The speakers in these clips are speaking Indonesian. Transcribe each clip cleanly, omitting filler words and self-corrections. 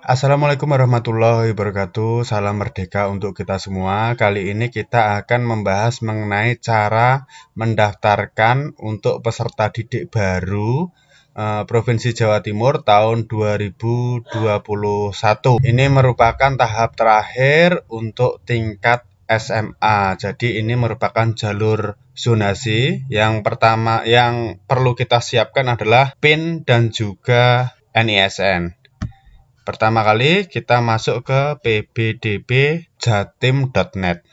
Assalamualaikum warahmatullahi wabarakatuh. Salam merdeka untuk kita semua. Kali ini kita akan membahas mengenai cara mendaftarkan untuk peserta didik baru Provinsi Jawa Timur tahun 2021. Ini merupakan tahap terakhir untuk tingkat SMA. Jadi ini merupakan jalur zonasi. Yang pertama yang perlu kita siapkan adalah PIN dan juga NISN. Pertama kali kita masuk ke pbdbjatim.net.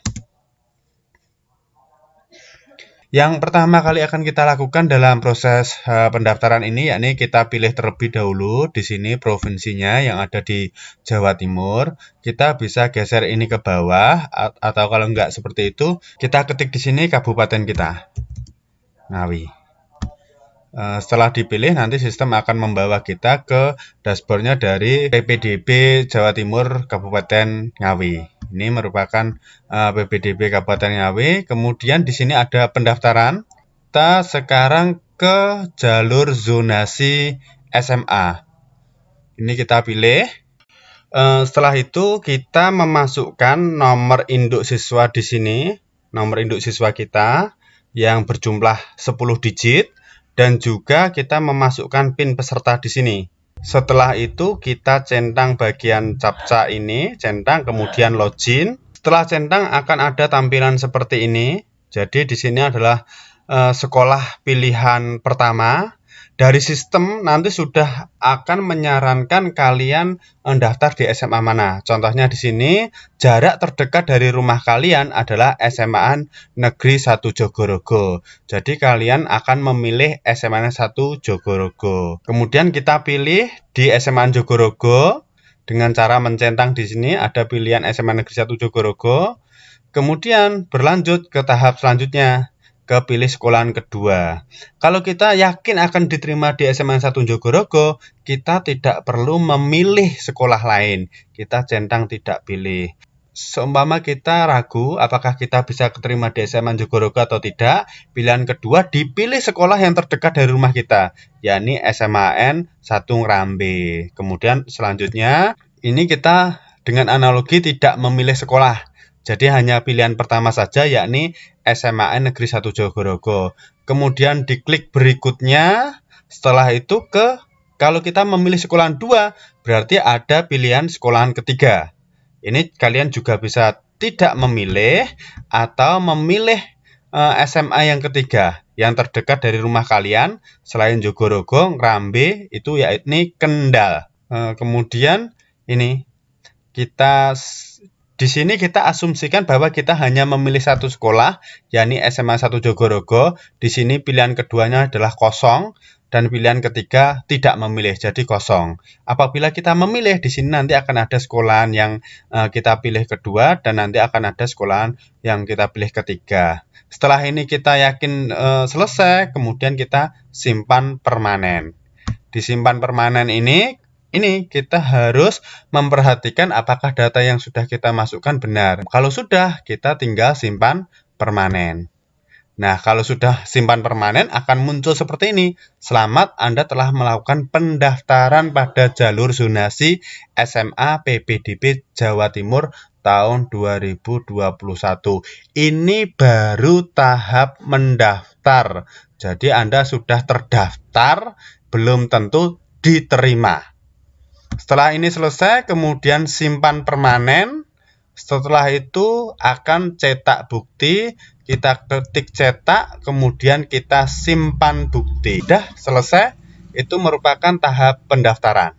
Yang pertama kali akan kita lakukan dalam proses pendaftaran ini, yakni kita pilih terlebih dahulu di sini provinsinya yang ada di Jawa Timur. Kita bisa geser ini ke bawah, atau kalau enggak seperti itu, kita ketik di sini kabupaten kita, Ngawi. Setelah dipilih, nanti sistem akan membawa kita ke dashboardnya dari PPDB Jawa Timur Kabupaten Ngawi. Ini merupakan PPDB Kabupaten Ngawi. Kemudian di sini ada pendaftaran. Kita sekarang ke jalur zonasi SMA. Ini kita pilih. Setelah itu kita memasukkan nomor induk siswa di sini, nomor induk siswa kita yang berjumlah 10 digit. Dan juga kita memasukkan PIN peserta di sini. Setelah itu kita centang bagian captcha ini, centang kemudian login. Setelah centang akan ada tampilan seperti ini. Jadi di sini adalah sekolah pilihan pertama. Dari sistem nanti sudah akan menyarankan kalian mendaftar di SMA mana. Contohnya di sini jarak terdekat dari rumah kalian adalah SMA Negeri 1 Jogorogo. Jadi kalian akan memilih SMA 1 Jogorogo. Kemudian kita pilih di SMA Jogorogo dengan cara mencentang di sini ada pilihan SMA Negeri 1 Jogorogo. Kemudian berlanjut ke tahap selanjutnya, ke pilih sekolahan kedua. Kalau kita yakin akan diterima di SMA 1 Jogorogo, kita tidak perlu memilih sekolah lain. Kita centang tidak pilih. Seumpama kita ragu apakah kita bisa keterima di SMA Jogorogo atau tidak, pilihan kedua dipilih sekolah yang terdekat dari rumah kita, yakni SMAN 1 Ngrambe. Kemudian selanjutnya, ini kita dengan analogi tidak memilih sekolah. Jadi hanya pilihan pertama saja, yakni SMAN Negeri 1 Jogorogo. Kemudian diklik berikutnya. Setelah itu kalau kita memilih sekolahan 2, berarti ada pilihan sekolahan ketiga. Ini kalian juga bisa tidak memilih atau memilih SMA yang ketiga yang terdekat dari rumah kalian selain Jogorogo, Ngrambe itu yakni Kendal. Kemudian ini di sini kita asumsikan bahwa kita hanya memilih satu sekolah, yakni SMA 1 Jogorogo. Di sini pilihan keduanya adalah kosong dan pilihan ketiga tidak memilih, jadi kosong. Apabila kita memilih, di sini nanti akan ada sekolahan yang kita pilih kedua dan nanti akan ada sekolahan yang kita pilih ketiga. Setelah ini kita yakin selesai, kemudian kita simpan permanen. Di simpan permanen ini kita harus memperhatikan apakah data yang sudah kita masukkan benar. Kalau sudah, kita tinggal simpan permanen. Nah, kalau sudah simpan permanen akan muncul seperti ini. Selamat, Anda telah melakukan pendaftaran pada jalur zonasi SMA PPDB Jawa Timur tahun 2021. Ini baru tahap mendaftar. Jadi Anda sudah terdaftar, belum tentu diterima. Setelah ini selesai, kemudian simpan permanen. Setelah itu akan cetak bukti. Kita ketik cetak, kemudian kita simpan bukti. Sudah selesai, itu merupakan tahap pendaftaran.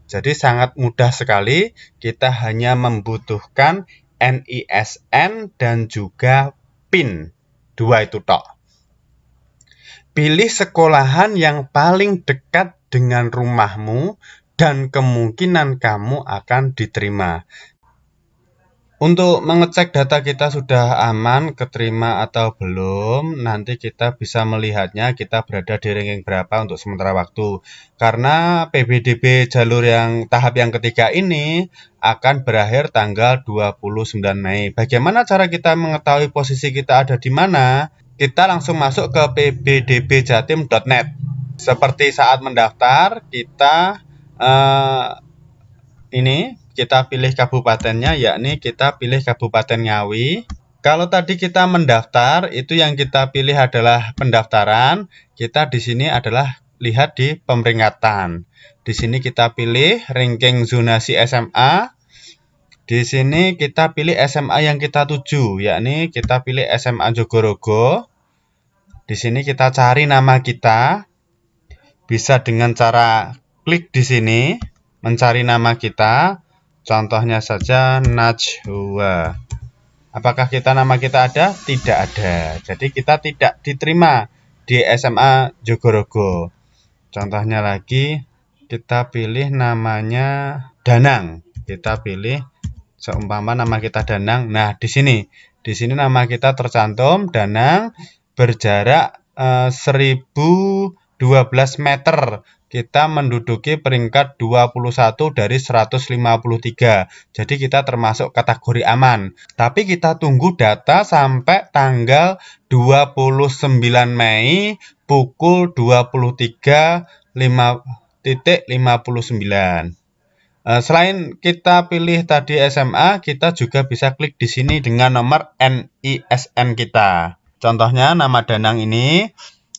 Jadi sangat mudah sekali. Kita hanya membutuhkan NISN dan juga PIN. 2 itu tok. Pilih sekolahan yang paling dekat dengan rumahmu dan kemungkinan kamu akan diterima. Untuk mengecek data kita sudah aman, keterima atau belum, nanti kita bisa melihatnya kita berada di ranking berapa untuk sementara waktu. Karena PBDB jalur yang tahap yang ketiga ini akan berakhir tanggal 29 Mei. Bagaimana cara kita mengetahui posisi kita ada di mana? Kita langsung masuk ke pbdbjatim.net. Seperti saat mendaftar, kita ini kita pilih kabupatennya, yakni kita pilih Kabupaten Ngawi. Kalau tadi kita mendaftar, itu yang kita pilih adalah pendaftaran. Kita di sini adalah lihat di pemeringkatan. Di sini kita pilih ranking zonasi SMA. Di sini kita pilih SMA yang kita tuju, yakni kita pilih SMA Jogorogo. Di sini kita cari nama kita. Bisa dengan cara klik di sini, mencari nama kita. Contohnya saja Najwa. Apakah nama kita ada? Tidak ada. Jadi kita tidak diterima di SMA Jogorogo. Contohnya lagi, kita pilih namanya Danang. Kita pilih seumpama nama kita Danang. Nah, di sini nama kita tercantum Danang, berjarak 1012 meter. Kita menduduki peringkat 21 dari 153. Jadi kita termasuk kategori aman. Tapi kita tunggu data sampai tanggal 29 Mei pukul 23.59. Selain kita pilih tadi SMA, kita juga bisa klik di sini dengan nomor NISN kita. Contohnya nama Danang ini,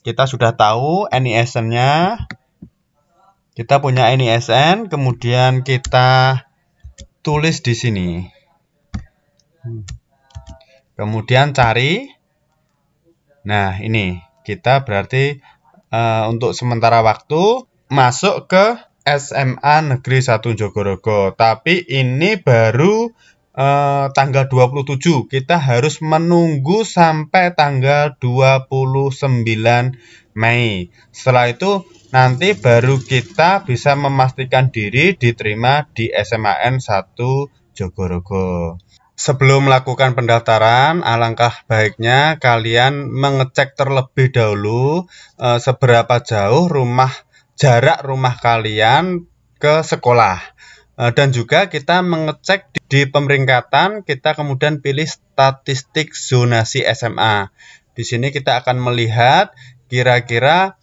kita sudah tahu NISN-nya. Kita punya NISN, kemudian kita tulis di sini. Kemudian cari. Nah, ini kita berarti untuk sementara waktu masuk ke SMA Negeri 1 Jogorogo. Tapi ini baru tanggal 27. Kita harus menunggu sampai tanggal 29 Mei. Setelah itu nanti baru kita bisa memastikan diri diterima di SMAN 1 Jogorogo. Sebelum melakukan pendaftaran, alangkah baiknya kalian mengecek terlebih dahulu seberapa jauh jarak rumah kalian ke sekolah. Dan juga kita mengecek di pemeringkatan, kita kemudian pilih statistik zonasi SMA. Di sini kita akan melihat kira-kira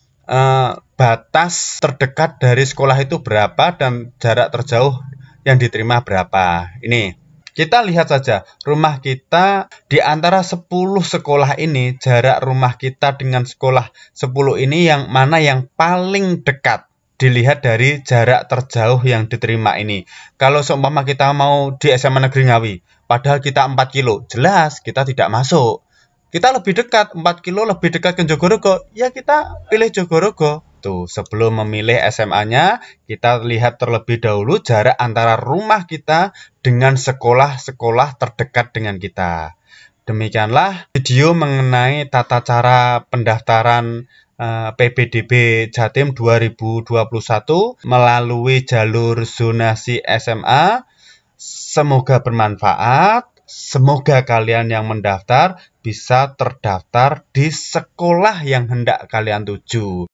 batas terdekat dari sekolah itu berapa dan jarak terjauh yang diterima berapa. Ini kita lihat saja rumah kita di antara 10 sekolah ini, jarak rumah kita dengan sekolah 10 ini yang mana yang paling dekat. Dilihat dari jarak terjauh yang diterima ini. Kalau seumpama kita mau di SMA Negeri Ngawi, padahal kita 4 kilo, jelas kita tidak masuk. Kita lebih dekat, 4 kilo lebih dekat ke Jogorogo, ya kita pilih Jogorogo. Tuh, sebelum memilih SMA-nya, kita lihat terlebih dahulu jarak antara rumah kita dengan sekolah-sekolah terdekat dengan kita. Demikianlah video mengenai tata cara pendaftaran PPDB Jatim 2021 melalui jalur zonasi SMA. Semoga bermanfaat. Semoga kalian yang mendaftar bisa terdaftar di sekolah yang hendak kalian tuju.